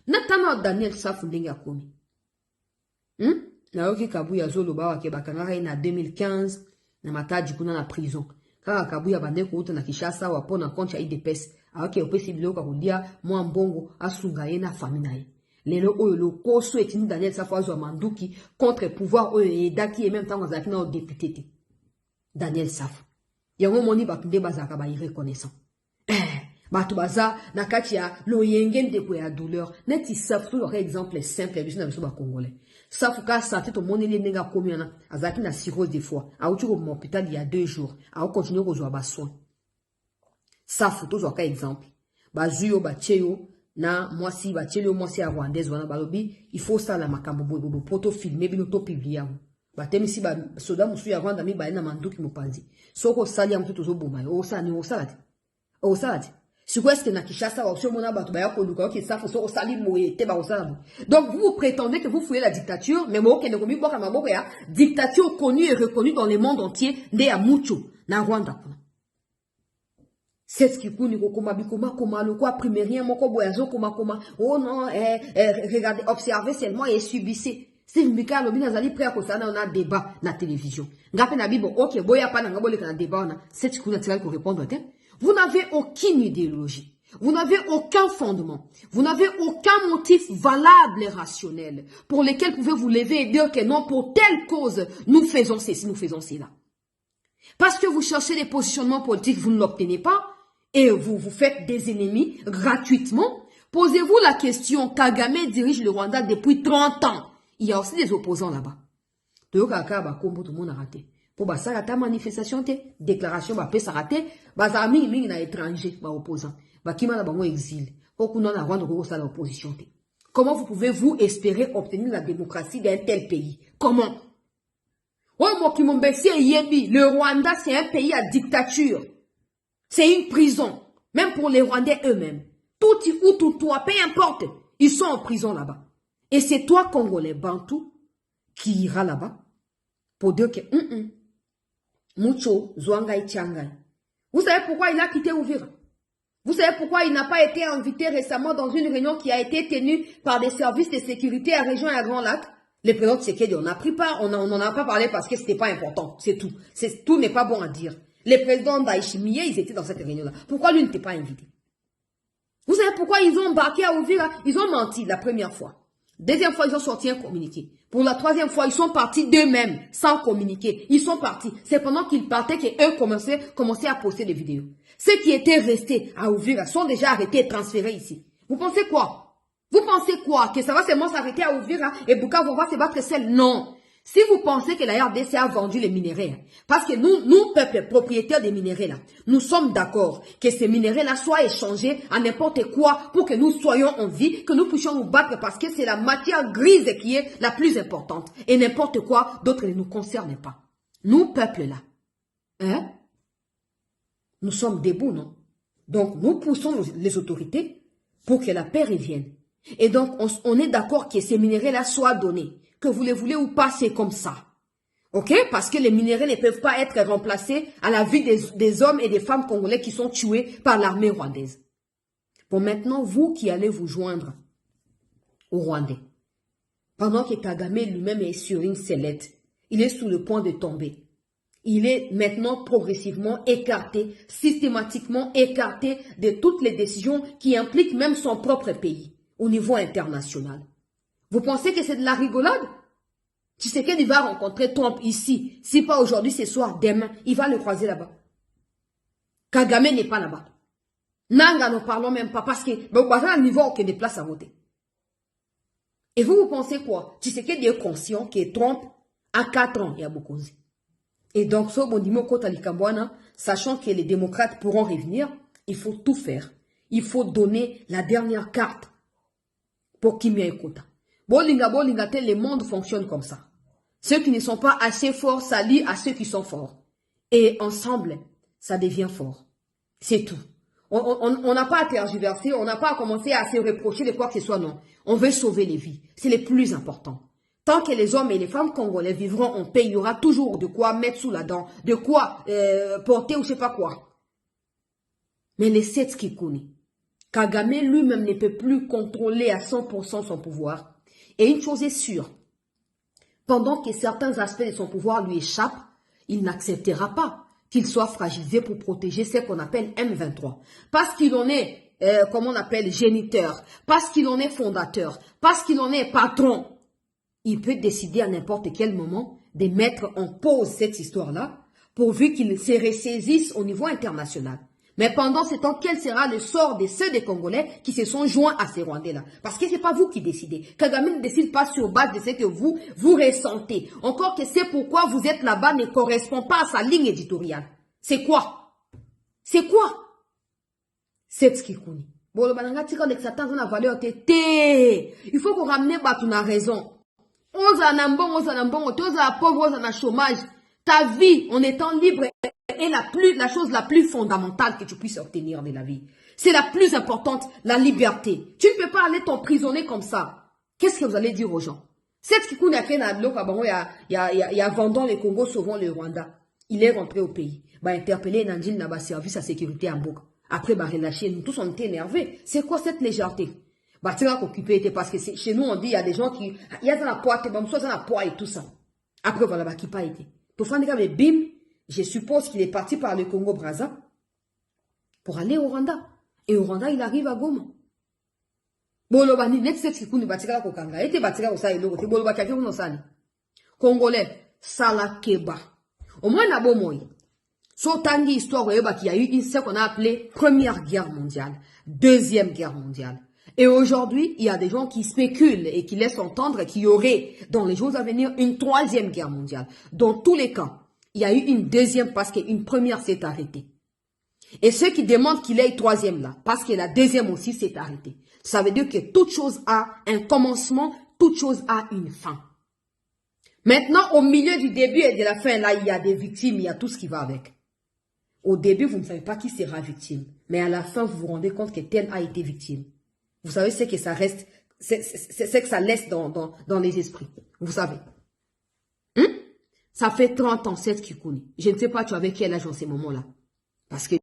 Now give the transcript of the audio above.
Natana Daniel Safu ndenge akomi. Na yoki Kabuya Zoloba wake bakangaka na 2015 na mataji kuna na prison. Kaka Kabuya bande ko uta na Kishasa wapona koncha IDPS. Awake opesi biloko kudia mwa mbongo asunga ye na famille naye. Lelo oyo lo koso etini Daniel Safu azwa manduki contre pouvoir oyo edaki et même temps azaki na député. Daniel Safu. Yango moni batunde bazaka ba irreconnaissant. Batu baza na kati ya lo yengen de ko ya douleur. Neti Safu tout exemple simple biso na biso ba congolais. Safu ka santé to moneli nenga komiana azaki na cirrhose des foies. Auti ko hôpital il y a 2 jours. A continuer ko zo ba soin. Safu to zo ka exemple. Ba zuyo ba cheyo na mwasi ba cheyo mwasi ya rwandaise wana balobi il faut ça la makambo bobo poto filmer bino to publier. Batemi si ba soda musu ya Rwanda mi ba na manduki mopanzi. Soko sali ya mtu zo boma. O sa ni o salati. O salati. Si quoi est-ce que na Kishasa wa sio mona batu ba ya koluka ki Safu soko sali moye te ba o salati. Donc vous prétendez que vous fouillez la dictature mais mo kende komi boka maboko ya dictature connue et reconnue dans le monde entier nde ya mucho na Rwanda. C'est ce qui kuni kokoma bikoma koma le quoi primérien moko boyazo koma oh non regardez observez seulement et subissez. Si Mika Lobina Zali prêt à concernant on a débat na télévision. Ngape na bibo OK boya pa na ngabole kana débat on a c'est ce que vous avez pour répondre à vous n'avez aucune idéologie. Vous n'avez aucun fondement. Vous n'avez aucun motif valable et rationnel pour lequel vous pouvez vous lever et dire que non, pour telle cause, nous faisons ceci, nous faisons cela. Parce que vous cherchez des positionnements politiques, vous ne l'obtenez pas et vous vous faites des ennemis gratuitement. Posez-vous la question, Kagame dirige le Rwanda depuis 30 ans. Il y a aussi des opposants là-bas. Tout le monde a raté. Pour ça, la manifestation, déclaration, ça raté. Bazami, mingi na étranger, opposant. Bakima na bango exil. Okuna na Rwanda ko sa l'opposition. Comment vous pouvez-vous espérer obtenir la démocratie d'un tel pays? Comment? Le Rwanda, c'est un pays à dictature. C'est une prison. Même pour les Rwandais eux-mêmes. Tout ou tout toi, peu importe. Ils sont en prison là-bas. Et c'est toi, Congolais Bantou, qui ira là-bas pour dire que Mucho, Zwangai, Tiangai. Vous savez pourquoi il a quitté Ouvira? Vous savez pourquoi il n'a pas été invité récemment dans une réunion qui a été tenue par des services de sécurité à Région et à Grand Lac? Le président de Tshisekedi, on n'a pris part, on n'en a pas parlé parce que c'était pas important. C'est tout. Tout n'est pas bon à dire. Les présidents d'Aïchimiye, ils étaient dans cette réunion-là. Pourquoi lui n'était pas invité? Vous savez pourquoi ils ont embarqué à Ouvira? Ils ont menti la première fois. Deuxième fois, ils ont sorti un communiqué. Pour la troisième fois, ils sont partis d'eux-mêmes, sans communiquer. Ils sont partis. C'est pendant qu'ils partaient qu'eux commençaient à poster des vidéos. Ceux qui étaient restés à Ouvira sont déjà arrêtés et transférés ici. Vous pensez quoi? Vous pensez quoi? Que ça va seulement s'arrêter à Ouvira et Bukavu va se battre seul? Non. Si vous pensez que la RDC a vendu les minéraux, parce que nous, peuple propriétaire des minéraux là, nous sommes d'accord que ces minéraux là soient échangés à n'importe quoi pour que nous soyons en vie, que nous puissions nous battre parce que c'est la matière grise qui est la plus importante. Et n'importe quoi d'autre ne nous concerne pas. Nous, peuple là, hein? Nous sommes debout, non? Donc, nous poussons les autorités pour que la paix revienne. Et donc, on est d'accord que ces minéraux là soient donnés. Que vous les voulez ou pas, c'est comme ça. Ok? Parce que les minéraux ne peuvent pas être remplacés à la vie des hommes et des femmes congolais qui sont tués par l'armée rwandaise. Bon, maintenant, vous qui allez vous joindre aux Rwandais, pendant que Kagame lui-même est sur une sellette, il est sous le point de tomber. Il est maintenant progressivement écarté, systématiquement écarté de toutes les décisions qui impliquent même son propre pays au niveau international. Vous pensez que c'est de la rigolade? Tshisekedi va rencontrer Trump ici. Si pas aujourd'hui, ce soir, demain, il va le croiser là-bas. Kagame n'est pas là-bas. Nanga, ne parlons même pas parce que c'est un niveau qui déplace à voter. Et vous pensez quoi? Tshisekedi est conscient que Trump, à 4 ans, il y a beaucoup. Et donc, sachant que les démocrates pourront revenir, il faut tout faire. Il faut donner la dernière carte pour Kimia Ekota. Bolinga, le monde fonctionne comme ça. Ceux qui ne sont pas assez forts s'allient à ceux qui sont forts. Et ensemble, ça devient fort. C'est tout. On n'a pas à tergiverser, on n'a pas à commencer à se reprocher de quoi que ce soit, non. On veut sauver les vies. C'est le plus important. Tant que les hommes et les femmes congolais vivront en paix, il y aura toujours de quoi mettre sous la dent, de quoi porter ou je sais pas quoi. Mais les sept qui connaissent, Kagame lui-même ne peut plus contrôler à 100% son pouvoir. Et une chose est sûre, pendant que certains aspects de son pouvoir lui échappent, il n'acceptera pas qu'il soit fragilisé pour protéger ce qu'on appelle M23. Parce qu'il en est, comment on appelle, géniteur, parce qu'il en est fondateur, parce qu'il en est patron, il peut décider à n'importe quel moment de mettre en pause cette histoire-là, pourvu qu'il se ressaisisse au niveau international. Mais pendant ce temps, quel sera le sort de ceux des Congolais qui se sont joints à ces Rwandais-là? Parce que ce n'est pas vous qui décidez. Kagame ne décide pas sur base de ce que vous ressentez. Encore que c'est pourquoi vous êtes là-bas ne correspond pas à sa ligne éditoriale. C'est quoi? C'est quoi? C'est ce qui connaît. Bon, le bananga tika de Satan, on a valeur tété. Il faut qu'on ramène Batou na raison. On a un bon, on a un bon, on a un pauvre, on a un chômage. Ta vie, en étant libre, est la chose la plus fondamentale que tu puisses obtenir de la vie. C'est la plus importante, la liberté. Tu ne peux pas aller t'emprisonner comme ça. Qu'est-ce que vous allez dire aux gens? C'est ce qui a fait il y a vendant le Congo, sauvant le Rwanda. Il est rentré au pays. Bah, interpellé Nandil n'a pas servi sa sécurité en boucle. Après, bah, relâché. Nous tous, on était énervés. C'est quoi cette légèreté? Bah, tu vas occupé était parce que chez nous, on dit, il y a des gens qui, il y a dans la poids, bah, soit dans la poids et tout ça. Après, voilà, bah, qui pas été. Pour faire des bim, je suppose qu'il est parti par le Congo-Brazza pour aller au Rwanda. Et au Rwanda, il arrive à Goma. Boloba ni net set kikundi batika ko kanga. Ete batika ko sa iloko te boloba kaki ko sani. Congolais, sala keba. Au moins na bomoy. So tangi histoire qu'il y a eu ce qu'on a appelé Première Guerre mondiale, Deuxième Guerre mondiale. Et aujourd'hui, il y a des gens qui spéculent et qui laissent entendre qu'il y aurait dans les jours à venir une Troisième Guerre mondiale. Dans tous les cas, il y a eu une deuxième parce qu'une première s'est arrêtée. Et ceux qui demandent qu'il y ait une troisième là, parce que la deuxième aussi s'est arrêtée. Ça veut dire que toute chose a un commencement, toute chose a une fin. Maintenant, au milieu du début et de la fin, là, il y a des victimes, il y a tout ce qui va avec. Au début, vous ne savez pas qui sera victime. Mais à la fin, vous vous rendez compte que tel a été victime. Vous savez ce que ça reste, c'est que ça laisse dans les esprits. Vous savez. Ça fait 30 ans, c'est ce qui connaît. Je ne sais pas tu avais quel âge en ces moments-là. Parce que